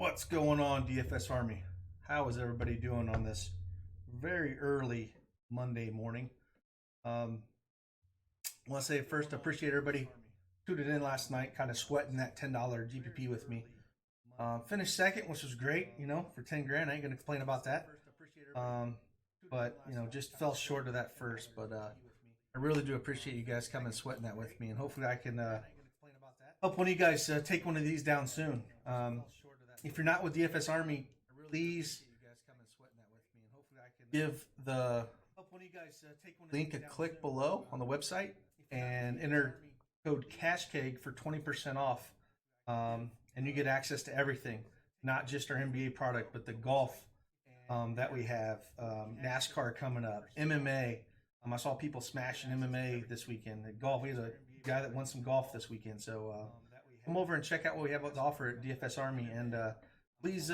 What's going on, DFS Army? How is everybody doing on this very early Monday morning? I want to say first, I appreciate everybody tuning in last night, kind of sweating that $10 GPP with me. Finished second, which was great, for 10 grand. I ain't going to complain about that. But, just fell short of that first. But I really do appreciate you guys coming and sweating that with me. And hopefully I can help one of you guys take one of these down soon. If you're not with DFS Army, please give the link a click below on the website and enter code CashCake for 20% off. And you get access to everything, not just our NBA product, but the golf that we have, NASCAR coming up, MMA. I saw people smashing MMA this weekend. Golf, we had a guy that won some golf this weekend. So come over and check out what we have to offer at DFS Army. And please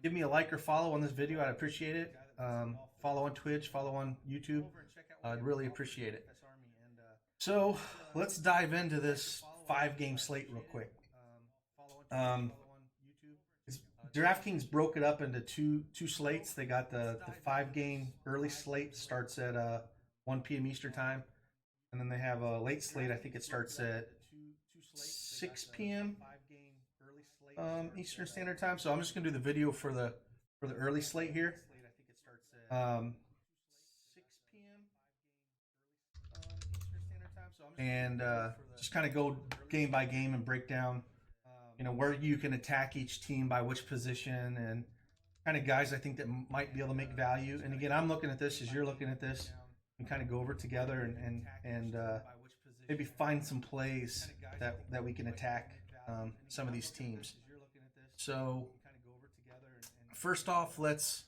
give me a like or follow on this video. I'd appreciate it. Follow on Twitch, follow on YouTube. I'd really appreciate it. So let's dive into this 5-game slate real quick. DraftKings broke it up into two slates. They got the 5-game early slate, starts at 1 p.m. Eastern time. And then they have a late slate. I think it starts at 6 p.m. Eastern Standard Time. So I'm just gonna do the video for the early slate here. 6 p.m. Eastern Standard Time. So and just kind of go game by game and break down, where you can attack each team by which position and kind of guys I think that might be able to make value. And again, I'm looking at this as you're looking at this, and kind of go over it together and maybe find some plays that we can attack some of these teams. So first off, let's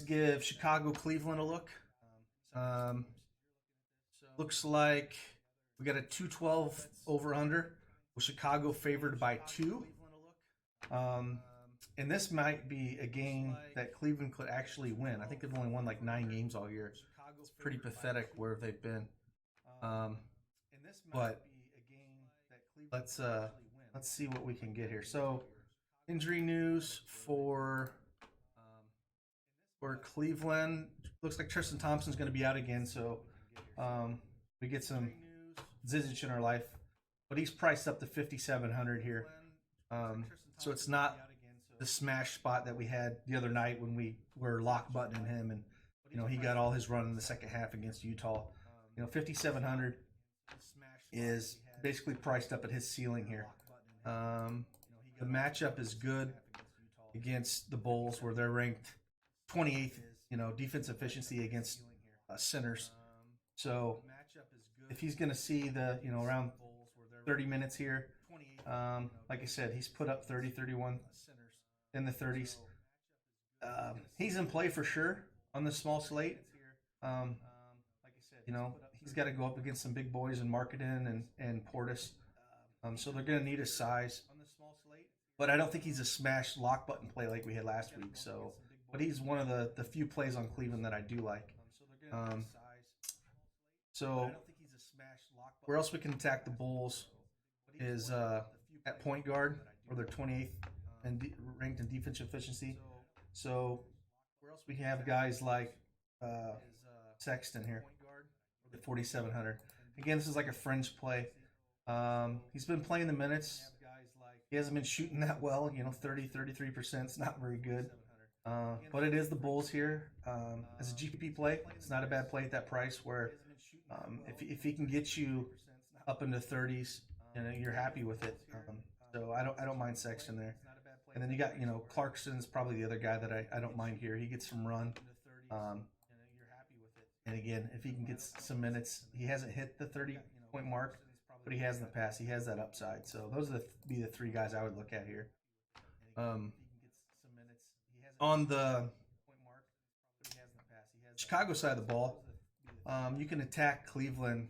give Chicago Cleveland a look. Looks like we got a 212 over under with Chicago favored by 2. And this might be a game that Cleveland could actually win. I think they've only won like 9 games all year. It's pretty pathetic where they've been. But let's see what we can get here. So injury news for Cleveland. Looks like Tristan Thompson's going to be out again. So we get some Zizic in our life. But he's priced up to 5,700 here. So it's not the smash spot that we had the other night when we were lock buttoning him and he got all his run in the second half against Utah. 5,700 is basically priced up at his ceiling here. The matchup is good against the Bulls, where they're ranked 28th, defensive efficiency against centers. So if he's going to see the, around 30 minutes here, like I said, he's put up 30, 31 in the 30s. He's in play for sure on the small slate. He's got to go up against some big boys in Marketing and Portis. So they're going to need his size. But I don't think he's a smash lock button play like we had last week. So, but he's one of the few plays on Cleveland that I do like. So where else we can attack the Bulls is at point guard, where they're 28th and ranked in defensive efficiency. So we have guys like Sexton here at 4,700. Again, this is like a fringe play. He's been playing the minutes. He hasn't been shooting that well. 30, 33% is not very good. But it is the Bulls here. As a GPP play, it's not a bad play at that price, where if he can get you up into 30s, you're happy with it. So I don't mind Sexton there. And then you got, Clarkson's probably the other guy that I don't mind here. He gets some run. And again, if he can get some minutes, he hasn't hit the 30-point mark, but he has in the past. He has that upside. So those would be the 3 guys I would look at here. On the Chicago side of the ball, you can attack Cleveland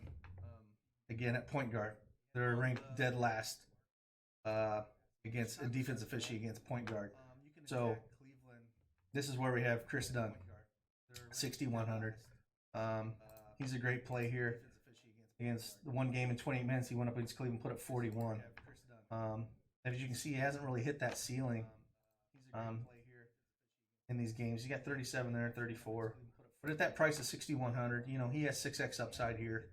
again at point guard. They're ranked dead last against a defense efficiency against point guard. So this is where we have Chris Dunn, 6,100. He's a great play here. Against the one game in 28 minutes, he went up against Cleveland, put up 41. As you can see, he hasn't really hit that ceiling in these games. He got 37 there, 34. But at that price of 6,100, he has 6x upside here.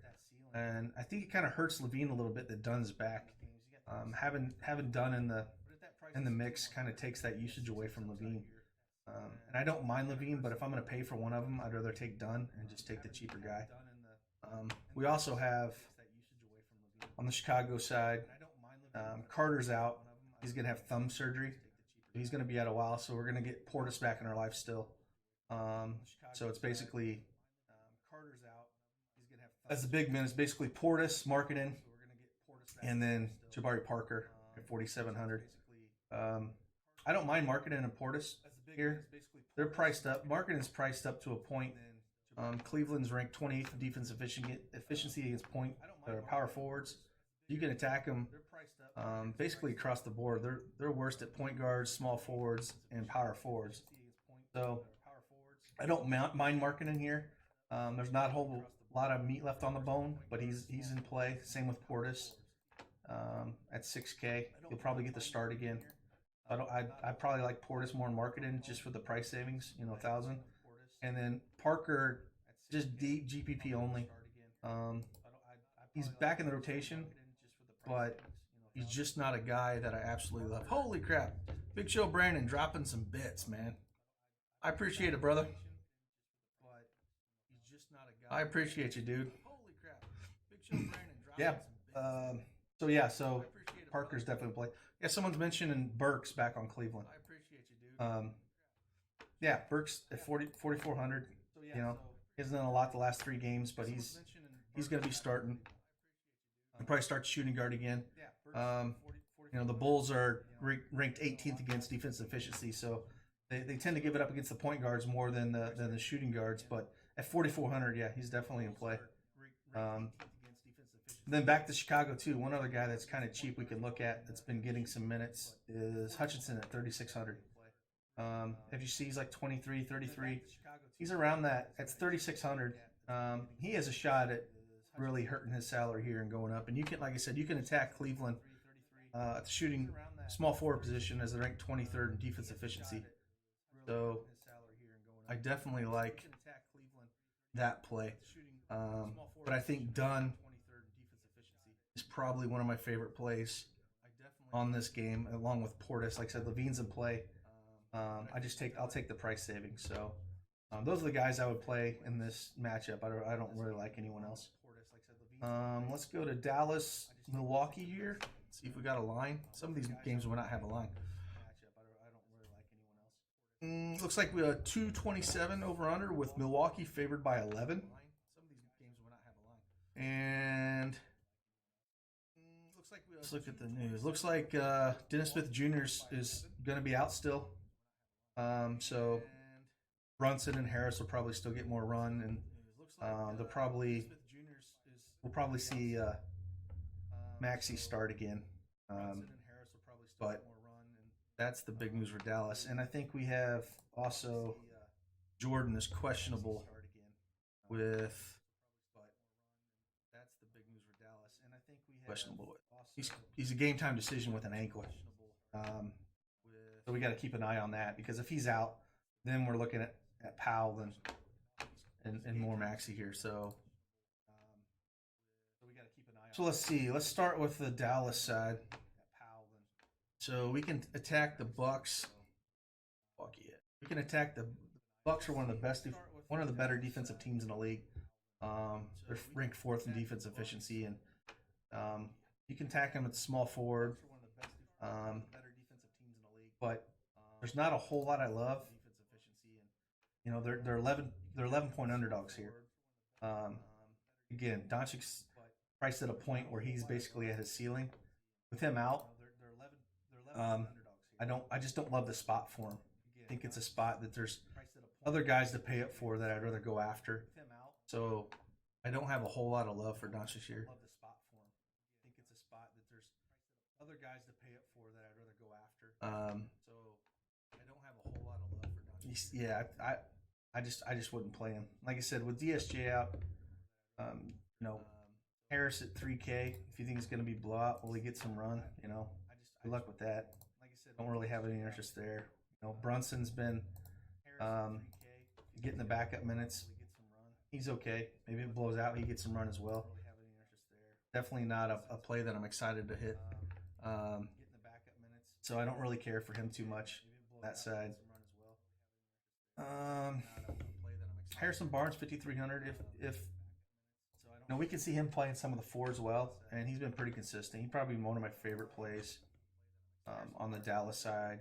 And I think it kind of hurts Levine a little bit that Dunn's back. Having Dunn in the mix kind of takes that usage away from Levine. And I don't mind Levine, but if I'm going to pay for one of them, I'd rather take Dunn and just take the cheaper guy. We also have, on the Chicago side, Carter's out. He's going to have thumb surgery. He's going to be out a while, so we're going to get Portis back in our life still. So it's basically, as the big man, it's basically Portis, Marketing, and then Jabari Parker at 4,700. I don't mind Marketing and Portis here. They're priced up. Marketing's priced up to a point. Cleveland's ranked 28th in defense efficiency against power forwards. You can attack them basically across the board. They're worst at point guards, small forwards, and power forwards. So I don't mind Marketing here. There's not a whole lot of meat left on the bone, but he's in play. Same with Portis at 6K. He'll probably get the start again. I probably like Portis more in Marketing just for the price savings, 1,000. And then Parker, just GPP only. He's back in the rotation, but he's just not a guy that I absolutely love. Holy crap. Big Show Brandon dropping some bits, man. I appreciate it, brother. I appreciate you, dude. Yeah. So Parker's definitely play. Yeah, someone's mentioning Burks back on Cleveland. Yeah, Burks at 4,400. He hasn't done a lot the last 3 games, but he's going to be starting. He'll probably start shooting guard again. The Bulls are ranked 18th against defense efficiency, so they tend to give it up against the point guards more than the shooting guards. But at 4,400, yeah, he's definitely in play. Then back to Chicago too. One other guy that's kind of cheap we can look at that's been getting some minutes is Hutchinson at 3,600. If you see, he's like 23, 33. He's around that. That's 3,600. He has a shot at really hurting his salary here and going up. And you can, like I said, you can attack Cleveland at the shooting small forward position as they're ranked 23rd in defense efficiency. So I definitely like that play. But I think Dunn is probably one of my favorite plays on this game, along with Portis. Like I said, Levine's in play. I'll take the price savings. So those are the guys I would play in this matchup. I don't really like anyone else. Let's go to Dallas, Milwaukee here. See if we got a line. Some of these games will not have a line. Looks like we have 227 over under with Milwaukee favored by 11. And let's look at the news. Looks like Dennis Smith Jr. is going to be out still. So Brunson and Harris will probably still get more run, and we'll probably see Maxey start again. But that's the big news for Dallas. And I think we have also Jordan is questionable with he's a game time decision with an ankle. So we got to keep an eye on that, because if he's out, then we're looking at Powell and more Maxey here. So let's see. Let's start with the Dallas side. So we can attack the Bucks. We can attack the Bucks. Are one of the better defensive teams in the league. They're ranked 4th in defense efficiency, and you can attack them at small forward. But there's not a whole lot I love. They're 11 point underdogs here. Again, Doncic's priced at a point where he's basically at his ceiling. With him out, I just don't love the spot for him. I think it's a spot that there's other guys to pay up for that I'd rather go after. So I don't have a whole lot of love for Doncic here. Yeah, I just wouldn't play him. Like I said, with DSJ out, Harris at 3K. If you think it's going to be blowout, will he get some run? good luck with that. Don't really have any interest there. Brunson's been um, getting the backup minutes. He's okay. Maybe it blows out. He gets some run as well. Definitely not a play that I'm excited to hit. Um, so I don't really care for him too much. That side. Harrison Barnes 5,300. If we can see him playing some of the fours well, and he's been pretty consistent. He's probably one of my favorite plays on the Dallas side.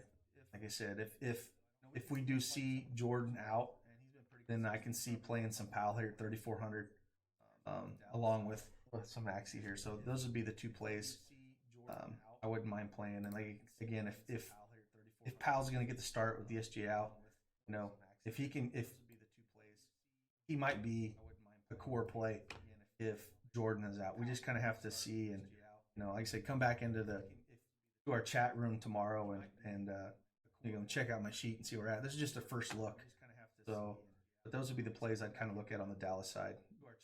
Like I said, if we do see Jordan out, then I can see playing some Powell here at 3,400, along with some Maxey here. So those would be the two plays I wouldn't mind playing. And like again, if Powell's going to get the start with the SG out, if he might be a core play if Jordan is out. We just kind of have to see, and like I said, come back to our chat room tomorrow and check out my sheet and see where we're at. This is just a first look, so but those would be the plays I'd kind of look at on the Dallas side.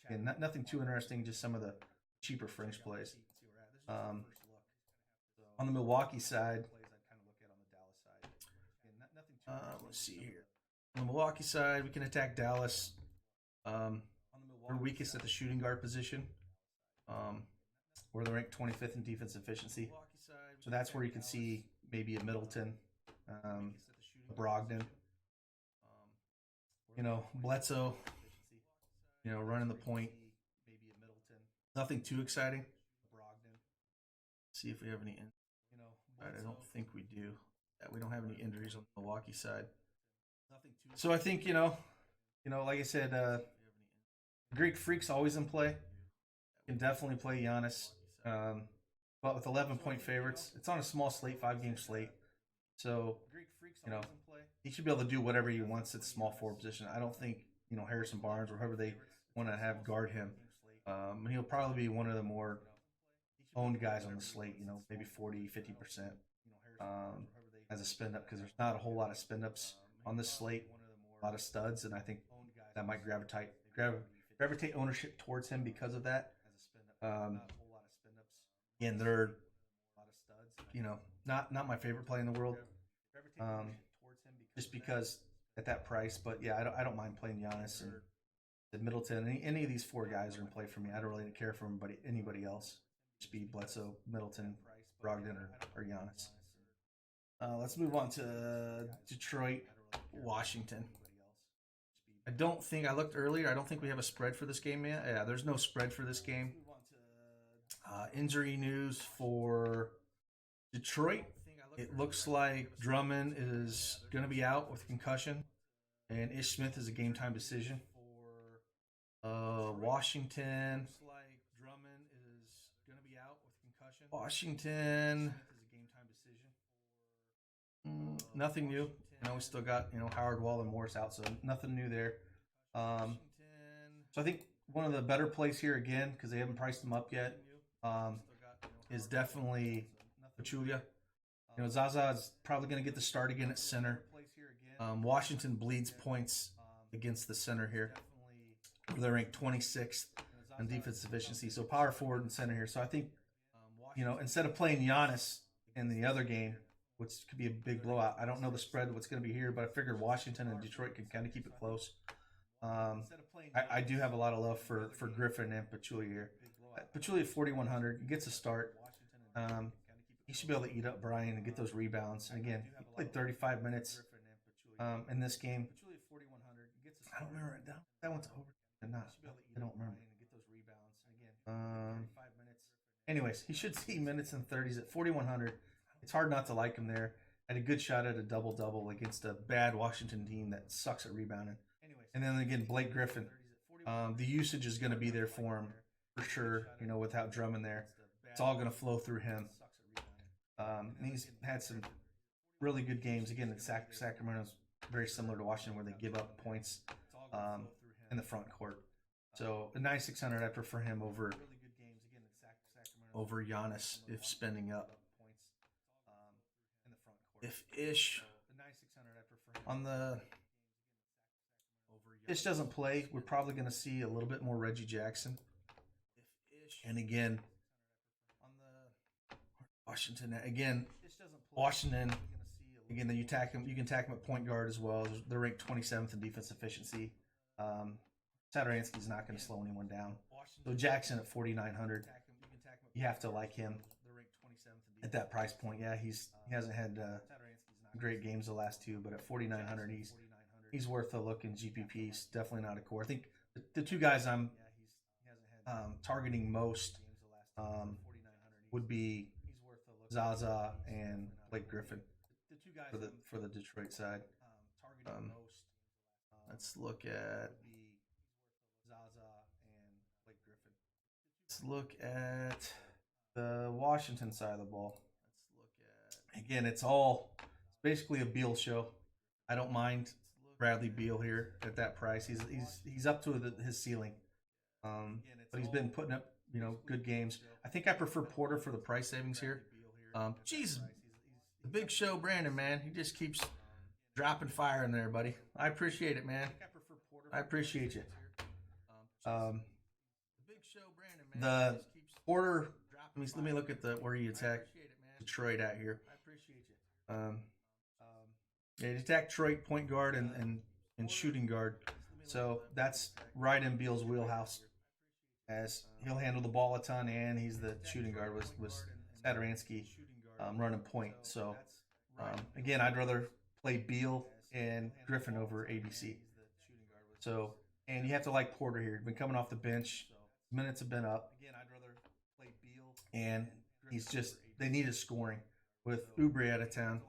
And nothing too interesting, just some of the cheaper fringe plays. On the Milwaukee side, let's see here. On the Milwaukee side, we can attack Dallas. We're weakest at the shooting guard position. Where they're ranked 25th in defense efficiency. So that's where you can see maybe a Middleton, a Brogdon, Bledsoe, running the point. Nothing too exciting. See if we have any. I don't think we do. We don't have any injuries on the Milwaukee side. So I think like I said, Greek Freak's always in play. Can definitely play Giannis, but with 11-point favorites, it's on a small slate, 5-game slate. So he should be able to do whatever he wants at the small forward position. I don't think Harrison Barnes or whoever they want to have guard him. And he'll probably be one of the more owned guys on the slate. Maybe 40-50% as a spin up, because there's not a whole lot of spin ups on this slate. A lot of studs, and I think that might gravitate ownership towards him because of that. Again, they're not my favorite play in the world, just because at that price. But yeah, I don't mind playing Giannis and Middleton. Any of these four guys are in play for me. I don't really care for anybody else. Speed, Bledsoe, Middleton, Brogdon, or Giannis. Let's move on to Detroit, Washington. I looked earlier. I don't think we have a spread for this game yet. Yeah, there's no spread for this game. Injury news for Detroit. It looks like Drummond is going to be out with concussion, and Ish Smith is a game time decision. Washington. Nothing new. We still got Howard Wall and Morris out, so nothing new there. So I think one of the better plays here again, because they haven't priced them up yet, is definitely Pachulia. Zaza is probably going to get the start again at center. Washington bleeds points against the center here. They're ranked 26th on defense efficiency, so power forward and center here. So I think instead of playing Giannis in the other game, which could be a big blowout. I don't know the spread, what's going to be here, but I figured Washington and Detroit can kind of keep it close. I do have a lot of love for Griffin and Pachulia here. Pachulia at 4,100, he gets a start. He should be able to eat up Brian and get those rebounds. And again, he played 35 minutes in this game. I don't remember that one's over or not. I don't remember. Anyways, he should see minutes in 30s at 4,100. It's hard not to like him there. Had a good shot at a double-double against a bad Washington team that sucks at rebounding. And then again, Blake Griffin. The usage is going to be there for him for sure, without Drummond there. It's all going to flow through him. And he's had some really good games. Again, Sacramento's very similar to Washington, where they give up points in the front court. So a 9,600, I prefer him over Giannis if spending up. If Ish Ish doesn't play, we're probably going to see a little bit more Reggie Jackson. And again, Washington, again, Washington, again, you can attack them at point guard as well. They're ranked 27th in defense efficiency. Satoransky's not going to slow anyone down. So Jackson at 4,900, you have to like him at that price point. Yeah, he hasn't had great games the last two, but at 4,900, he's worth a look in GPP. He's definitely not a core. I think the two guys I'm targeting most would be Zaza and Blake Griffin for the Detroit side. Let's look at the Washington side of the ball. Again, it's basically a Beal show. I don't mind Bradley Beal here at that price. He's up to his ceiling, but he's been putting up good games. I think I prefer Porter for the price savings here. Geez, the big show, Brandon, man, he just keeps dropping fire in there, buddy. I appreciate it, man. I appreciate you. The Porter. Let me look at where you attack Detroit at here. Yeah, you attack Detroit point guard and shooting guard. So that's right in Beal's wheelhouse, as he'll handle the ball a ton, and he's the shooting guard was Satoransky running point. So again, I'd rather play Beal and Griffin over ABC. So, and you have to like Porter here. He's been coming off the bench. Minutes have been up. And they need his scoring. With Oubre out of town,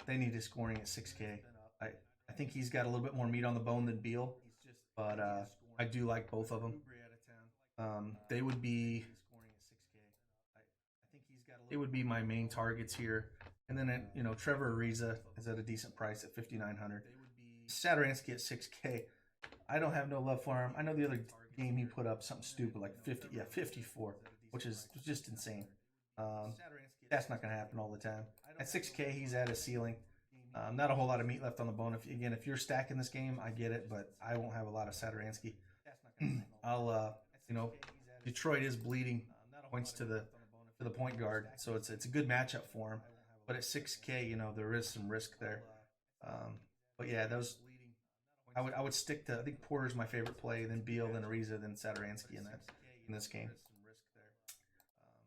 they need his scoring at 6K. I think he's got a little bit more meat on the bone than Beal, but I do like both of them. They would be my main targets here. And then Trevor Ariza is at a decent price at 5,900. Satoransky at 6K. I don't have no love for him. I know the other game he put up something stupid like 54, which is just insane. That's not going to happen all the time. At 6K, he's at a ceiling. Not a whole lot of meat left on the bone. If you're stacking this game, I get it, but I won't have a lot of Satoransky. Detroit is bleeding points to the point guard, so it's a good matchup for him. But at 6K, there is some risk there. But yeah, I would stick to. I think Porter's my favorite play, then Beal, then Ariza, then Satoransky in this game.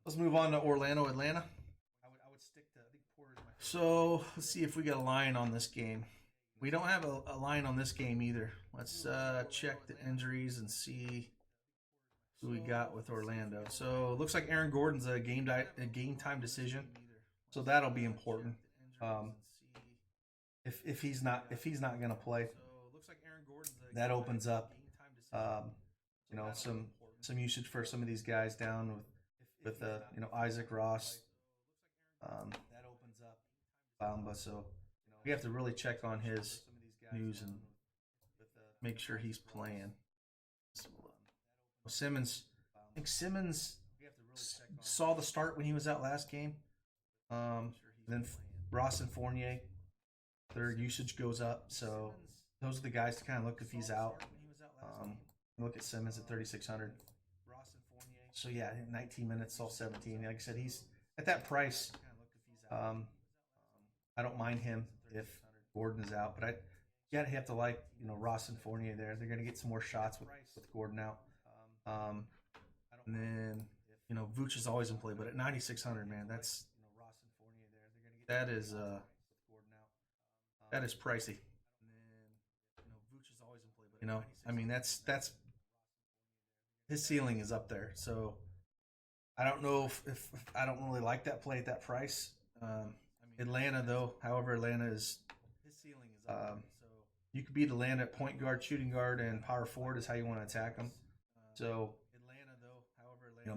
Let's move on to Orlando, Atlanta. So let's see if we got a line on this game. We don't have a line on this game either. Let's check the injuries and see who we got with Orlando. So it looks like Aaron Gordon's a game time decision, so that'll be important. If he's not going to play, that opens up some usage for some of these guys down with Isaac Ross, Bamba. So we have to really check on his news and make sure he's playing. Simmons, I think Simmons saw the start when he was out last game. Then Ross and Fournier, their usage goes up. So those are the guys to kind of look if he's out. Look at Simmons at 3,600. So yeah, 19 minutes, all 17. Like I said, he's at that price. I don't mind him if Gordon is out, but you have to like Ross and Fournier there. They're going to get some more shots with Gordon out. And then Vooch is always in play, but at 9,600, man, that is pricey. That's his ceiling is up there. So I don't know if I don't really like that play at that price. Atlanta, though, however, Atlanta is you could beat Atlanta at point guard, shooting guard, and power forward is how you want to attack them. So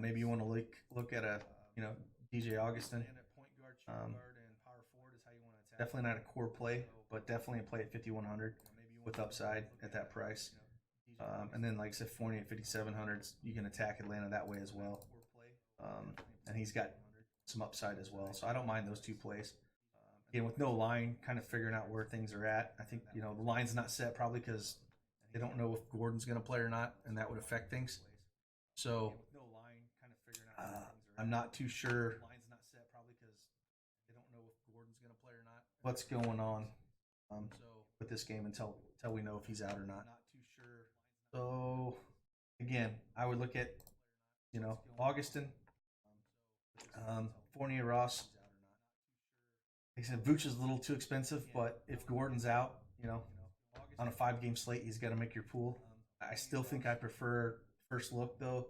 maybe you want to look at a DJ Augustin. Definitely not a core play, but definitely a play at 5,100 with upside at that price. And then, like I said, Fournier at 5,700, you can attack Atlanta that way as well. And he's got some upside as well. So I don't mind those two plays. Again, with no line, kind of figuring out where things are at. I think, the line's not set probably because they don't know if Gordon's going to play or not, and that would affect things. So I'm not too sure what's going on with this game until we know if he's out or not. So again, I would look at Augustin, Fournier, Ross. Like I said, Vooch is a little too expensive, but if Gordon's out, on a 5-game slate, he's got to make your pool. I still think I prefer first look though.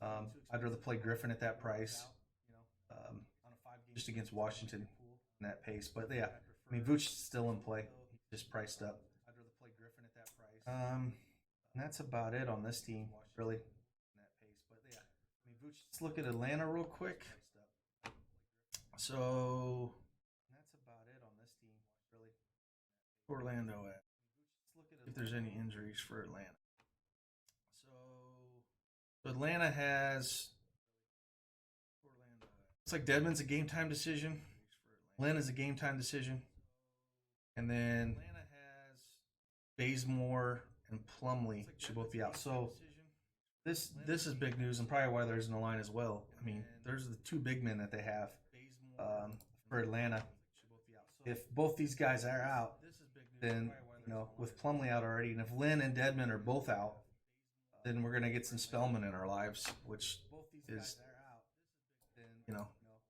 I'd rather play Griffin at that price, just against Washington in that pace. But yeah, I mean Vooch is still in play, just priced up. And that's about it on this team, really. Let's look at Atlanta real quick. So Orlando at. If there's any injuries for Atlanta. So Atlanta has. It's like Dedmon's a game time decision. Atlanta's a game time decision. And then Bazemore and Plumlee should both be out. So this is big news and probably why there's in the line as well. I mean, there's the 2 big men that they have for Atlanta. If both these guys are out, then with Plumlee out already, and if Lynn and Dedmon are both out, then we're gonna get some Spellman in our lives, which is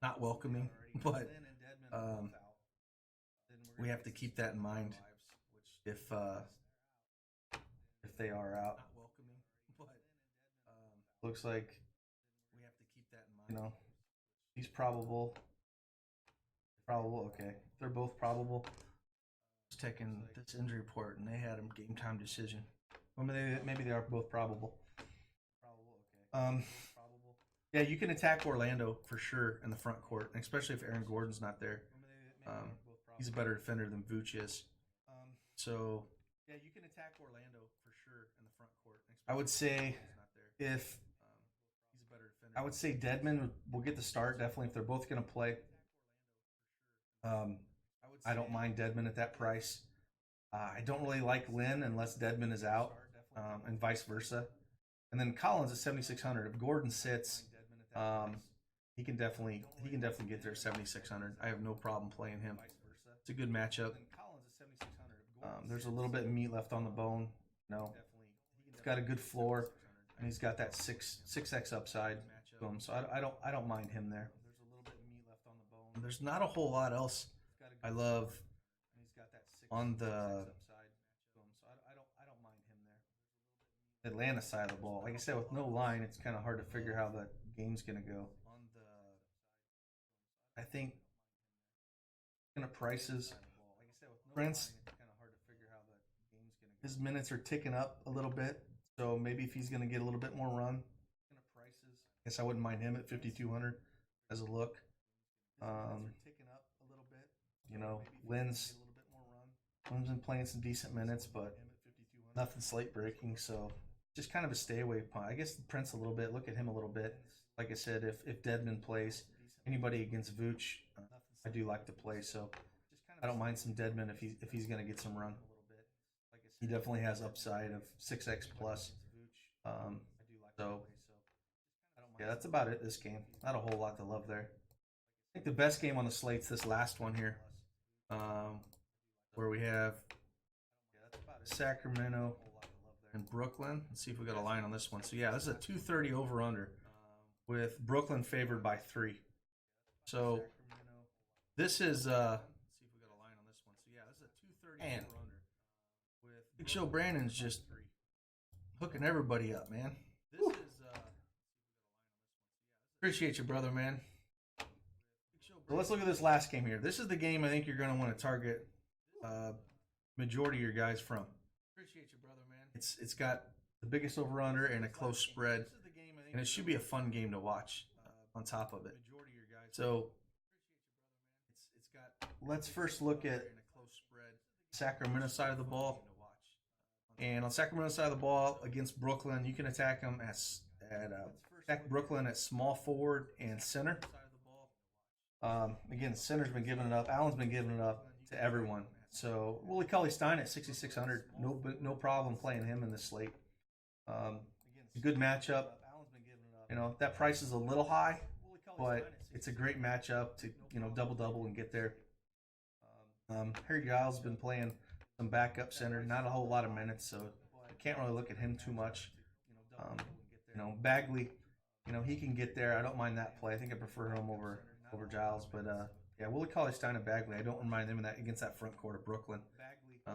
not welcoming, but we have to keep that in mind if they are out. Looks like he's probable. Okay, they're both probable. Just taking this injury report, and they had him game time decision. Well, maybe they are both probable. Yeah, you can attack Orlando for sure in the front court, especially if Aaron Gordon's not there. He's a better defender than Vooch is. So yeah, you can attack Orlando for sure in the front court. I would say Dedmon will get the start definitely if they're both going to play. I don't mind Dedmon at that price. I don't really like Lynn unless Dedmon is out, and vice versa. And then Collins at 7,600. If Gordon sits, he can definitely get there at 7,600. I have no problem playing him. It's a good matchup. There's a little bit of meat left on the bone. He's got a good floor, and he's got that 6x upside to him. So I don't mind him there. There's not a whole lot else I love on the Atlanta side of the ball. Like I said, with no line, it's kind of hard to figure how the game's going to go. I think prices, Prince, his minutes are ticking up a little bit. So maybe if he's going to get a little bit more run, I guess I wouldn't mind him at 5,200 as a look. Lynn's been playing some decent minutes, but nothing slate breaking. So just kind of a stay away punt. I guess Prince a little bit. Look at him a little bit. Like I said, if Dedmon plays, anybody against Vooch, I do like to play. So I don't mind some Dedmon if he's going to get some run. He definitely has upside of 6x plus. So yeah, that's about it this game. Not a whole lot to love there. I think the best game on the slate's this last one here, where we have Sacramento and Brooklyn. Let's see if we got a line on this one. So yeah, this is a 230 over under with Brooklyn favored by 3. So this is man, Big Show Brandon's just hooking everybody up, man. Appreciate you, brother, man. So let's look at this last game here. This is the game I think you're going to want to target majority of your guys from. Appreciate you, brother, man. It's got the biggest over-under and a close spread, and it should be a fun game to watch on top of it. So let's first look at Sacramento side of the ball. And on Sacramento side of the ball against Brooklyn, you can attack them attack Brooklyn at small forward and center. Again, center's been giving it up. Allen's been giving it up to everyone. So Willie Cauley-Stein at 6,600, no problem playing him in the slate. Good matchup. That price is a little high, but it's a great matchup to double and get there. Harry Giles has been playing some backup center, not a whole lot of minutes, so I can't really look at him too much. Um, Bagley, he can get there. I don't mind that play. I think I prefer him over Giles, but yeah, Willie Cauley-Stein and Bagley. I don't mind them in that against that front court of Brooklyn.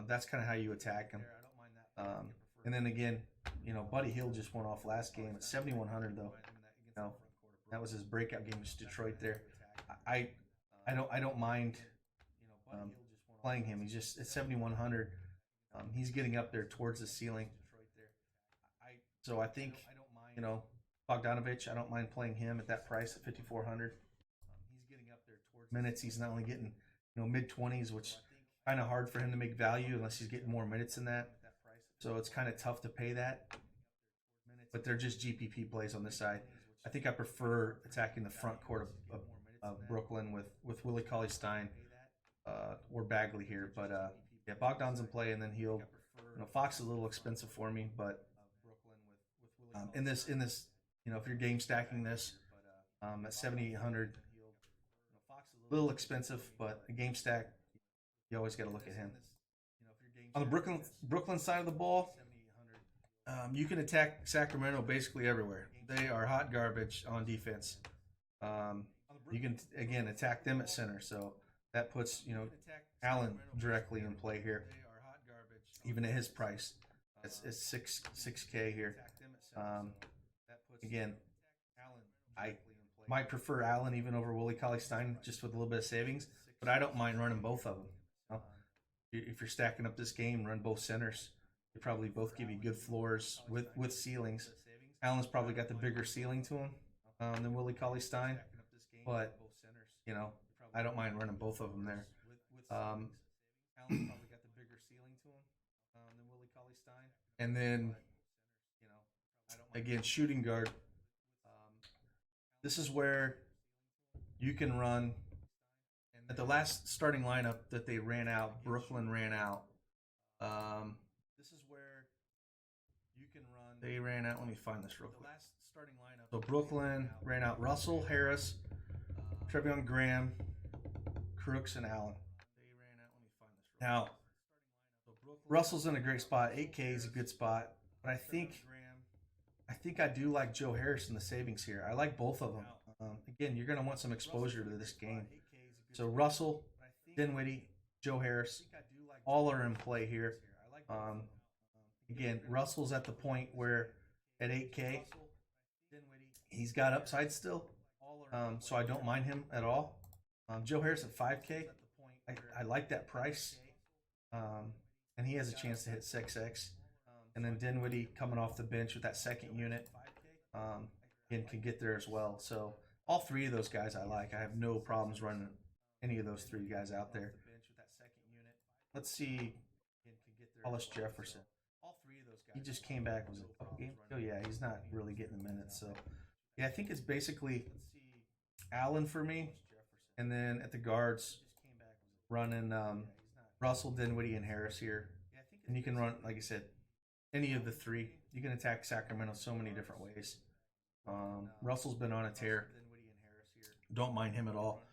That's kind of how you attack him. Um, and then again, Buddy Hield just went off last game at 7,100 though. That was his breakout game against Detroit there. I I don't mind playing him. He's just at 7,100. He's getting up there towards the ceiling. So I think you know Bogdanovich. I don't mind playing him at that price at 5,400 minutes. He's not only getting mid 20s, which kind of hard for him to make value unless he's getting more minutes than that. So it's kind of tough to pay that. But they're just GPP plays on this side. I think I prefer attacking the front court of Brooklyn with Willie Cauley-Stein or Bagley here. But yeah, Bogdan's in play, and then he'll. Fox is a little expensive for me, but in this, if you're game stacking this at 7,800, a little expensive, but a game stack, you always got to look at him. On the Brooklyn side of the ball, you can attack Sacramento basically everywhere. They are hot garbage on defense. You can again attack them at center, so that puts Allen directly in play here, even at his price. It's 6K here. Again, I might prefer Allen even over Willie Cauley-Stein just with a little bit of savings, but I don't mind running both of them. If you're stacking up this game, run both centers. They probably both give you good floors with ceilings. Allen's probably got the bigger ceiling to him than Willie Cauley-Stein, but I don't mind running both of them there. And then again, shooting guard. This is where you can run. At the last starting lineup that they ran out, Brooklyn ran out. They ran out. Let me find this real quick. So Brooklyn ran out Russell, Harris, Trevion Graham, Crooks, and Allen. Now, Russell's in a great spot. 8K is a good spot, but I think I do like Joe Harris in the savings here. I like both of them. Again, you're going to want some exposure to this game. So Russell, Dinwiddie, Joe Harris, all are in play here. Again, Russell's at the point where at 8K, he's got upside still. So I don't mind him at all. Joe Harris at 5K, I like that price. And he has a chance to hit 6X. And then Dinwiddie coming off the bench with that second unit and can get there as well. So all three of those guys I like. I have no problems running any of those three guys out there. Let's see. Hollis Jefferson. He just came back. Was it a couple games? Oh, yeah, he's not really getting the minutes. So, yeah, I think it's basically Allen for me. And then at the guards, running Russell, Dinwiddie, and Harris here. And you can run, like I said, any of the three. You can attack Sacramento so many different ways. Russell's been on a tear. Don't mind him at all.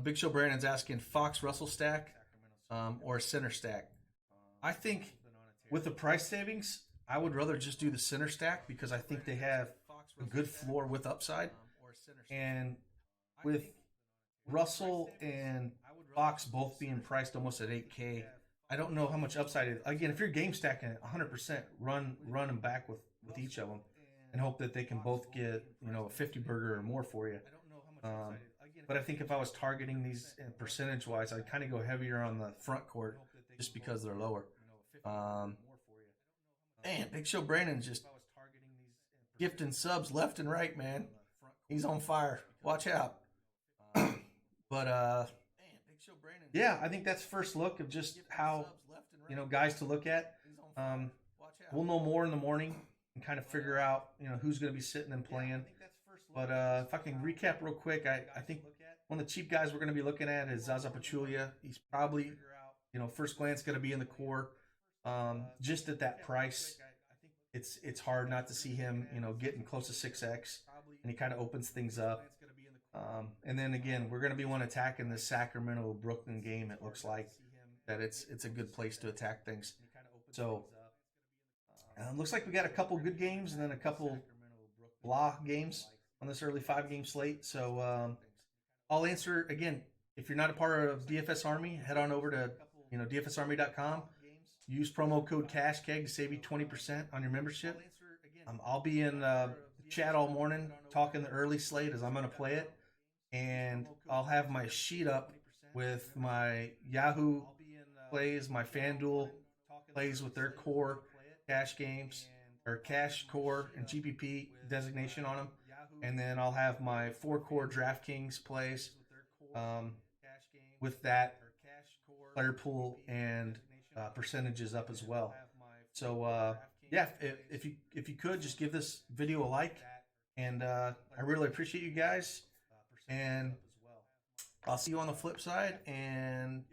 Big Show Brandon's asking Fox Russell stack or center stack. I think with the price savings, I would rather just do the center stack because I think they have a good floor with upside. And with Russell and Fox both being priced almost at 8K, I don't know how much upside is. Again, if you're game stacking it 100%, run them back with each of them and hope that they can both get a 50 burger or more for you. But I think if I was targeting these percentage wise, I'd kind of go heavier on the front court just because they're lower. Man, Big Show Brandon just gifting subs left and right, man. He's on fire. Watch out. But yeah, I think that's first look of just how guys to look at. We'll know more in the morning and kind of figure out who's going to be sitting and playing. But if I can recap real quick, I think one of the cheap guys we're going to be looking at is Zaza Pachulia. He's probably first glance going to be in the core. Just at that price, it's hard not to see him getting close to 6X, and he kind of opens things up. And then again, we're going to be one attacking this Sacramento Brooklyn game. It looks like that it's a good place to attack things. So looks like we got a couple good games and then a couple blah games on this early 5 game slate. So I'll answer again. If you're not a part of DFS Army, head on over to dfsarmy.com. Use promo code CashKeg to save you 20% on your membership. I'll be in chat all morning talking the early slate as I'm going to play it, and I'll have my sheet up with my Yahoo plays, my FanDuel plays with their core cash games or cash core and GPP designation on them, and then I'll have my 4 core DraftKings plays um, with that player pool and percentages up as well. So yeah, if you could just give this video a like, and I really appreciate you guys, and I'll see you on the flip side, and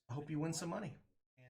I hope you win some money.